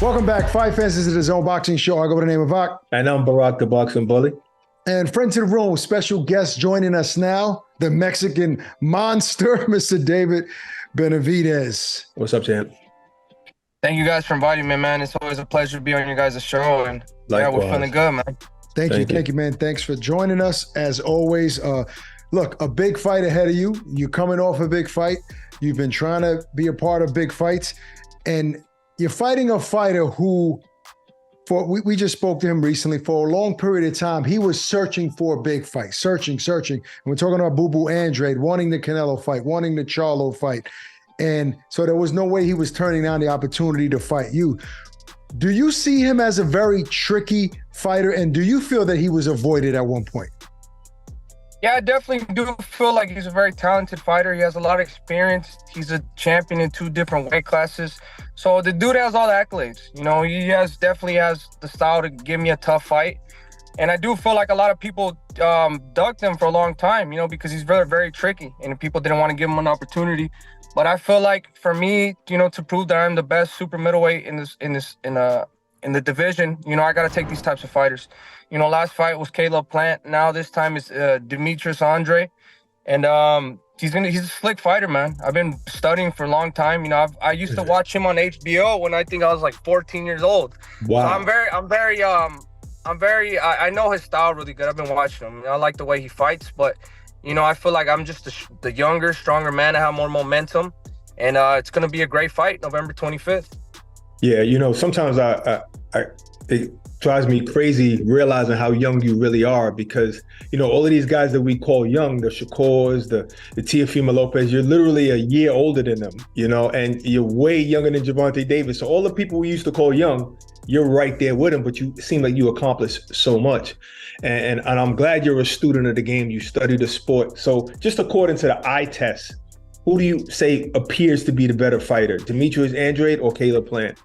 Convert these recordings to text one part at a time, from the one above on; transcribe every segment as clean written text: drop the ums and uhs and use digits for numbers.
Welcome back, Fight Fans. This is the Zone Boxing Show. I go by the name of Vok. And I'm Barack the Boxing Bully. And friend to the room, special guest joining us now, the Mexican monster, Mr. David Benavidez. What's up, champ? Thank you guys for inviting me, man. It's always a pleasure to be on your guys' show. And yeah, we're feeling good, man. Thank you, man. Thanks for joining us. As always, look, a big fight ahead of you. You're coming off a big fight. You've been trying to be a part of big fights. And you're fighting a fighter who, we just spoke to him recently. For a long period of time, he was searching for a big fight, searching. And we're talking about Boo Boo Andrade, wanting the Canelo fight, wanting the Charlo fight. And so there was no way he was turning down the opportunity to fight you. Do you see him as a very tricky fighter? And do you feel that he was avoided at one point? Yeah, I definitely do feel like he's a very talented fighter. He has a lot of experience. He's a champion in 2 different weight classes. So the dude has all the accolades. You know, he definitely has the style to give me a tough fight. And I do feel like a lot of people ducked him for a long time, you know, because he's very, very tricky and people didn't want to give him an opportunity. But I feel like for me, you know, to prove that I'm the best super middleweight in the division, you know, I got to take these types of fighters. You know, last fight was Caleb Plant. Now this time it's Demetrius Andre. And he's a slick fighter, man. I've been studying for a long time. You know, I used to watch him on HBO when I think I was like 14 years old. Wow. So I know his style really good. I've been watching him. I like the way he fights, but you know, I feel like I'm just the younger, stronger man. I have more momentum, and it's going to be a great fight, November 25th. Yeah, you know, sometimes it drives me crazy realizing how young you really are because, you know, all of these guys that we call young, the Shakurs, the Teofimo Lopez, you're literally a year older than them, you know, and you're way younger than Gervonta Davis. So all the people we used to call young, you're right there with them, but you seem like you accomplished so much. And I'm glad you're a student of the game. You study the sport. So just according to the eye test, who do you say appears to be the better fighter, Demetrius Andrade or Caleb Plant?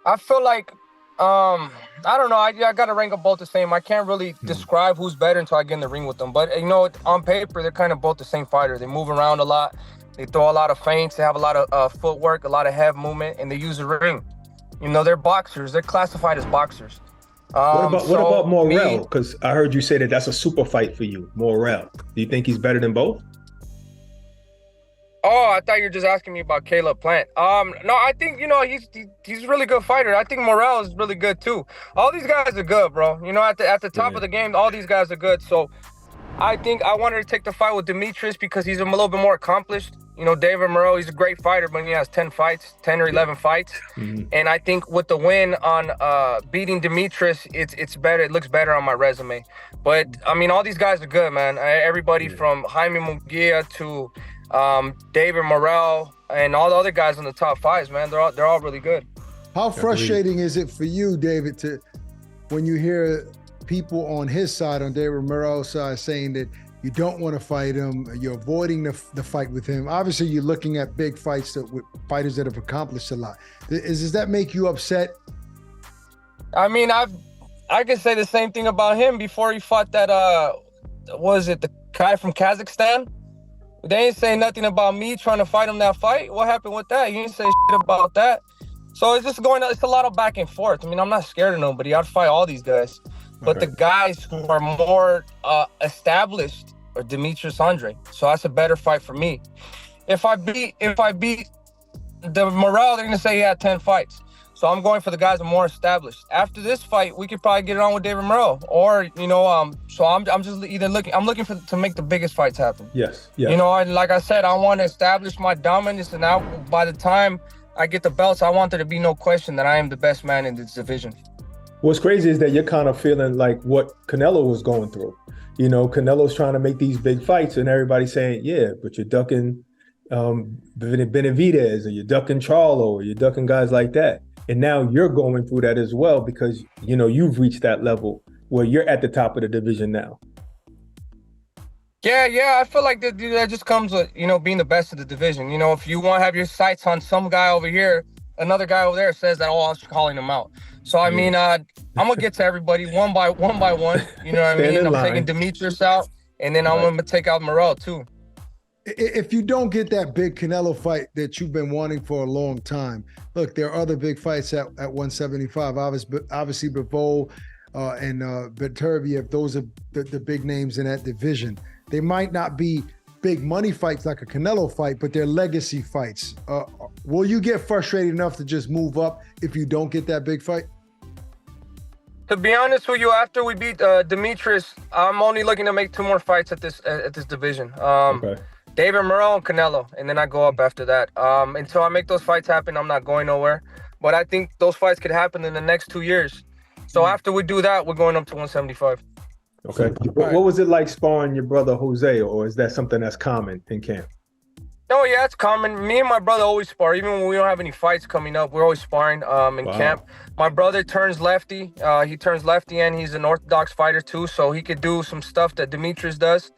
I feel like, I don't know. I got to rank them both the same. I can't really describe who's better until I get in the ring with them. But, you know, on paper, they're kind of both the same fighter. They move around a lot. They throw a lot of feints. They have a lot of footwork, a lot of head movement, and they use the ring. You know, they're boxers. They're classified as boxers. What about Morrell? Because I heard you say that's a super fight for you, Morrell. Do you think he's better than both? Oh, I thought you were just asking me about Caleb Plant. No, I think, you know, he's a really good fighter. I think Morrell is really good too. All these guys are good, bro. You know, at the top of the game, all these guys are good. So I think I wanted to take the fight with Demetrius because he's a little bit more accomplished. You know, David Morrell, he's a great fighter, but he has 10 or 11 fights. Mm-hmm. And I think with the win on beating Demetrius, it's better. It looks better on my resume. But, I mean, all these guys are good, man. Everybody from Jaime Munguia to David Morrell and all the other guys in the top 5s, man, they're all really good. How frustrating is it for you, David, when you hear people on his side, on David Morrell's side, saying that you don't want to fight him, you're avoiding the fight with him? Obviously, you're looking at big fights with fighters that have accomplished a lot. Does that make you upset? I mean, I could say the same thing about him before he fought that, the guy from Kazakhstan? They ain't saying nothing about me trying to fight him that fight. What happened with that? You didn't say shit about that. So it's just it's a lot of back and forth. I mean, I'm not scared of nobody. I'd fight all these guys. But the guys who are more established are Demetrius Andre. So that's a better fight for me. If I beat the Morrell, they're gonna say he had 10 fights. So I'm going for the guys that are more established. After this fight, we could probably get it on with David Morrell. Or, you know, so I'm just either looking to make the biggest fights happen. Yes. You know, and like I said, I want to establish my dominance, and now by the time I get the belts, I want there to be no question that I am the best man in this division. What's crazy is that you're kind of feeling like what Canelo was going through. You know, Canelo's trying to make these big fights and everybody's saying, yeah, but you're ducking Benavidez, or you're ducking Charlo, or you're ducking guys like that. And now you're going through that as well because, you know, you've reached that level where you're at the top of the division now. Yeah, I feel like that just comes with, you know, being the best of the division. You know, if you want to have your sights on some guy over here, another guy over there says that, oh, I was calling him out. So, I mean, I'm going to get to everybody one by one. You know what I mean? I'm taking Demetrius out, and then I'm going to take out Morrell, too. If you don't get that big Canelo fight that you've been wanting for a long time, look, there are other big fights at 175. Obviously, Bivol and Beterbiev, those are the big names in that division. They might not be big money fights like a Canelo fight, but they're legacy fights. Will you get frustrated enough to just move up if you don't get that big fight? To be honest with you, after we beat Demetrius, I'm only looking to make 2 more fights at this division. Okay. David Morrell and Canelo, and then I go up after that. Until I make those fights happen, I'm not going nowhere. But I think those fights could happen in the next 2 years. So after we do that, we're going up to 175. Okay. What was it like sparring your brother Jose, or is that something that's common in camp? No, yeah, it's common. Me and my brother always spar. Even when we don't have any fights coming up, we're always sparring in camp. My brother turns lefty. He turns lefty, and he's an orthodox fighter too, so he could do some stuff that Demetrius does.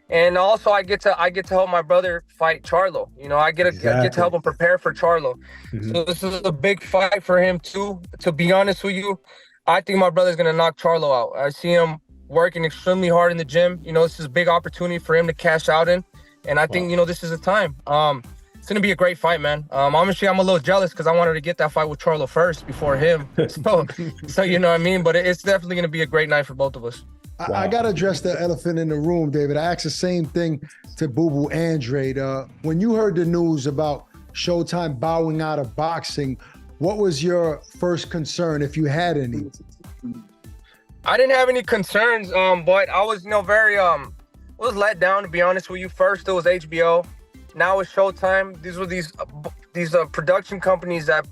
And also, I get to help my brother fight Charlo. You know, I get to help him prepare for Charlo. Mm-hmm. So this is a big fight for him too. To be honest with you, I think my brother's gonna knock Charlo out. I see him working extremely hard in the gym. You know, this is a big opportunity for him to cash out in. And I think, you know, this is the time. It's going to be a great fight, man. Honestly, I'm a little jealous because I wanted to get that fight with Charlo first before him. So you know what I mean? But it's definitely going to be a great night for both of us. I got to address the elephant in the room, David. I asked the same thing to Boo Boo Andrade. When you heard the news about Showtime bowing out of boxing, what was your first concern, if you had any? I didn't have any concerns, but I was, you know, very was let down, to be honest with you. First, it was HBO. Now it's Showtime. These were these production companies that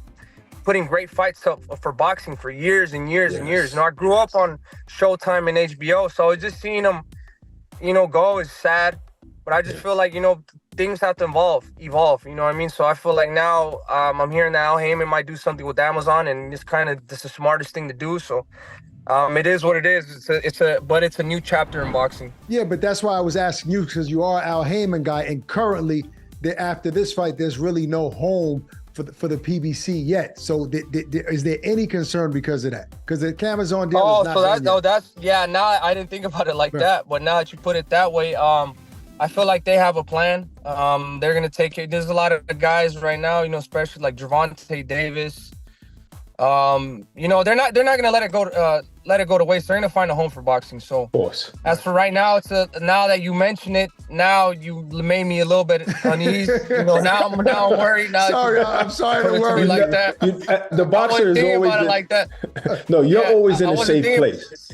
putting great fights up for boxing for years and years and years. You know, I grew up on Showtime and HBO, so just seeing them, you know, go is sad. But I just feel like, you know, things have to evolve. You know what I mean? So I feel like now I'm hearing that Al Heyman might do something with Amazon, and it's the smartest thing to do. So. It is what it is. But it's a new chapter in boxing. Yeah, but that's why I was asking you, because you are Al Heyman guy, and currently, after this fight, there's really no home for the PBC yet. So, is there any concern because of that? Because the Amazon deal is not now I didn't think about it like that, but now that you put it that way, I feel like they have a plan. They're gonna take it. There's a lot of guys right now, you know, especially like Gervonta Davis. You know, they're not gonna let it go to waste. They're gonna find a home for boxing. So, of course. As for right now, now that you mention it, now you made me a little bit uneasy. You know, now I'm worried. Now I'm sorry to worry like that. The boxer is always like that. No, you're always in a safe place.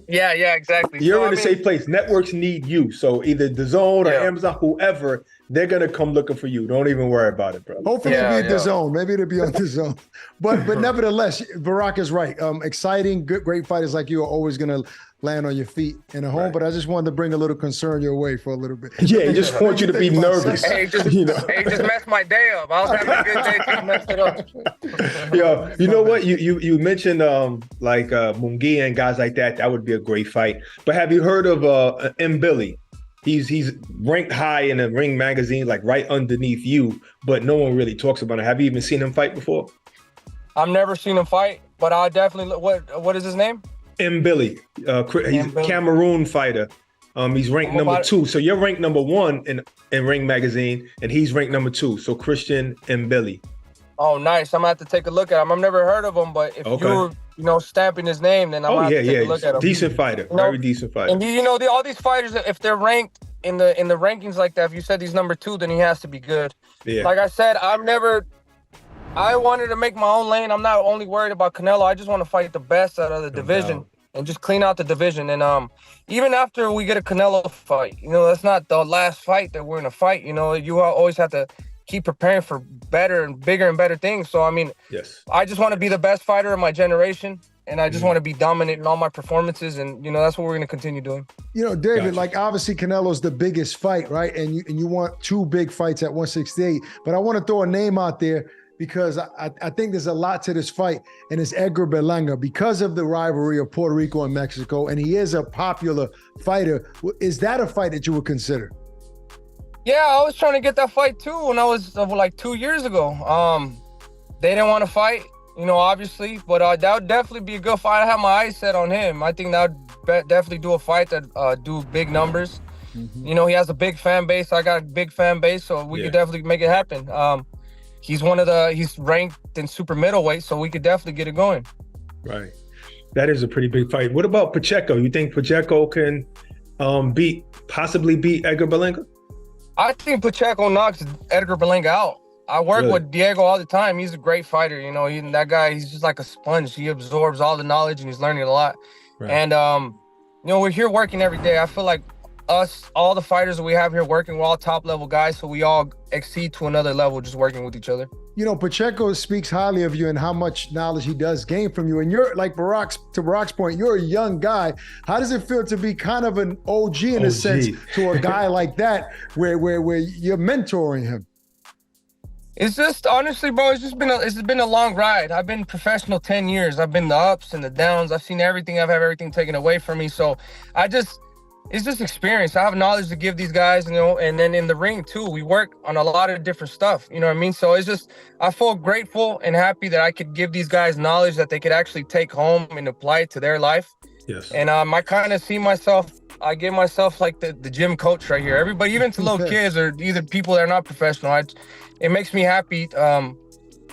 Yeah, exactly. You're in a safe place. Networks need you. So either DAZN or Amazon, whoever, they're gonna come looking for you. Don't even worry about it, bro. Hopefully it'll be DAZN. Maybe it'll be on DAZN. But nevertheless, Barack is right. Exciting, great fighters like you are always gonna land on your feet in a home. Right. But I just wanted to bring a little concern your way for a little bit. Yeah, he just wants you to be nervous. Just messed my day up. I was having a good day, just messed it up. Yo, you know what? You mentioned like Munguia and guys like that. That would be a great fight. But have you heard of M. Billy? He's ranked high in the Ring magazine, like right underneath you, but no one really talks about it. Have you even seen him fight before? I've never seen him fight, but I definitely. What is his name? M. Billy. He's a Cameroon fighter. He's ranked number 2. So you're ranked number 1 in Ring magazine, and he's ranked number 2. So Christian M. Billy. Oh, nice. I'm gonna have to take a look at him. I've never heard of him, but if you're, you know, stamping his name, then I'm gonna have to take a look at him. Decent fighter, very decent fighter. And you know, all these fighters, if they're ranked in the rankings like that, if you said he's number 2, then he has to be good. Yeah. Like I said, I wanted to make my own lane. I'm not only worried about Canelo. I just want to fight the best out of the division and just clean out the division. And even after we get a Canelo fight, you know, that's not the last fight that we're gonna fight. You know, you always have to keep preparing for better and bigger and better things. So I mean, I just want to be the best fighter of my generation, and I just want to be dominant in all my performances, and you know, that's what we're going to continue doing. You know, David, like obviously Canelo's the biggest fight, right? And you want 2 big fights at 168, but I want to throw a name out there because I think there's a lot to this fight, and it's Edgar Berlanga because of the rivalry of Puerto Rico and Mexico, and he is a popular fighter. Is that a fight that you would consider? Yeah, I was trying to get that fight too when I was like 2 years ago. They didn't want to fight, you know, obviously, but that would definitely be a good fight. I have my eyes set on him. I think that would definitely do a fight that do big numbers. You know, he has a big fan base. I got a big fan base, so we could definitely make it happen. He's ranked in super middleweight, so we could definitely get it going. Right. That is a pretty big fight. What about Pacheco? You think Pacheco can possibly beat Edgar Berlanga? I think Pacheco knocks Edgar Berlanga out. I work with Diego all the time. He's a great fighter. You know, that guy, he's just like a sponge. He absorbs all the knowledge and he's learning a lot. Right. And, you know, we're here working every day. I feel like all the fighters that we have here working, we're all top level guys. So we all exceed to another level just working with each other. You know, Pacheco speaks highly of you and how much knowledge he does gain from you. And you're like to Barack's point, you're a young guy. How does it feel to be kind of an OG in a sense to a guy like that, where you're mentoring him? It's just, honestly, bro, it's been a long ride. I've been professional 10 years. I've been the ups and the downs. I've seen everything. I've had everything taken away from me. So it's just experience. I have knowledge to give these guys, you know, and then in the ring too, we work on a lot of different stuff, you know what I mean? So it's just, I feel grateful and happy that I could give these guys knowledge that they could actually take home and apply it to their life. Yes. And I kind of see myself, I give myself like the gym coach right here. Everybody, even to little kids or either people that are not professional, it makes me happy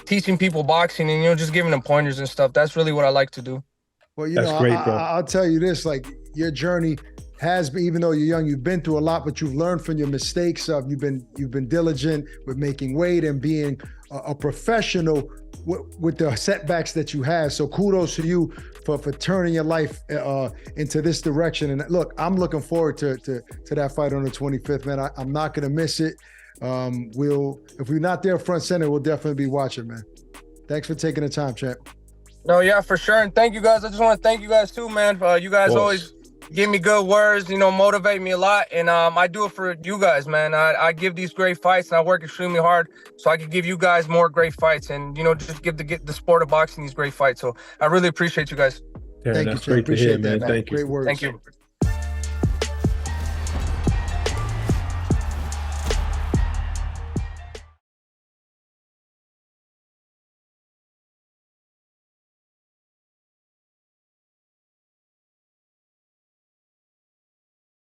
teaching people boxing and, you know, just giving them pointers and stuff. That's really what I like to do. Well, you know, great, I'll tell you this, like your journey has been, even though you're young, you've been through a lot, but you've learned from your mistakes. You've been diligent with making weight and being a professional with the setbacks that you have. So kudos to you for turning your life into this direction. And look, I'm looking forward to that fight on the 25th, man. I'm not gonna miss it. If we're not there front center, we'll definitely be watching, man. Thanks for taking the time, champ. No, yeah, for sure. And thank you guys. I just want to thank you guys too, man. You guys always give me good words, you know, motivate me a lot. And I do it for you guys, man. I give these great fights and I work extremely hard so I can give you guys more great fights and, you know, just give the sport of boxing these great fights. So I really appreciate you guys. Yeah, thank you, great to hear, man. Thank you. Great words. Thank you.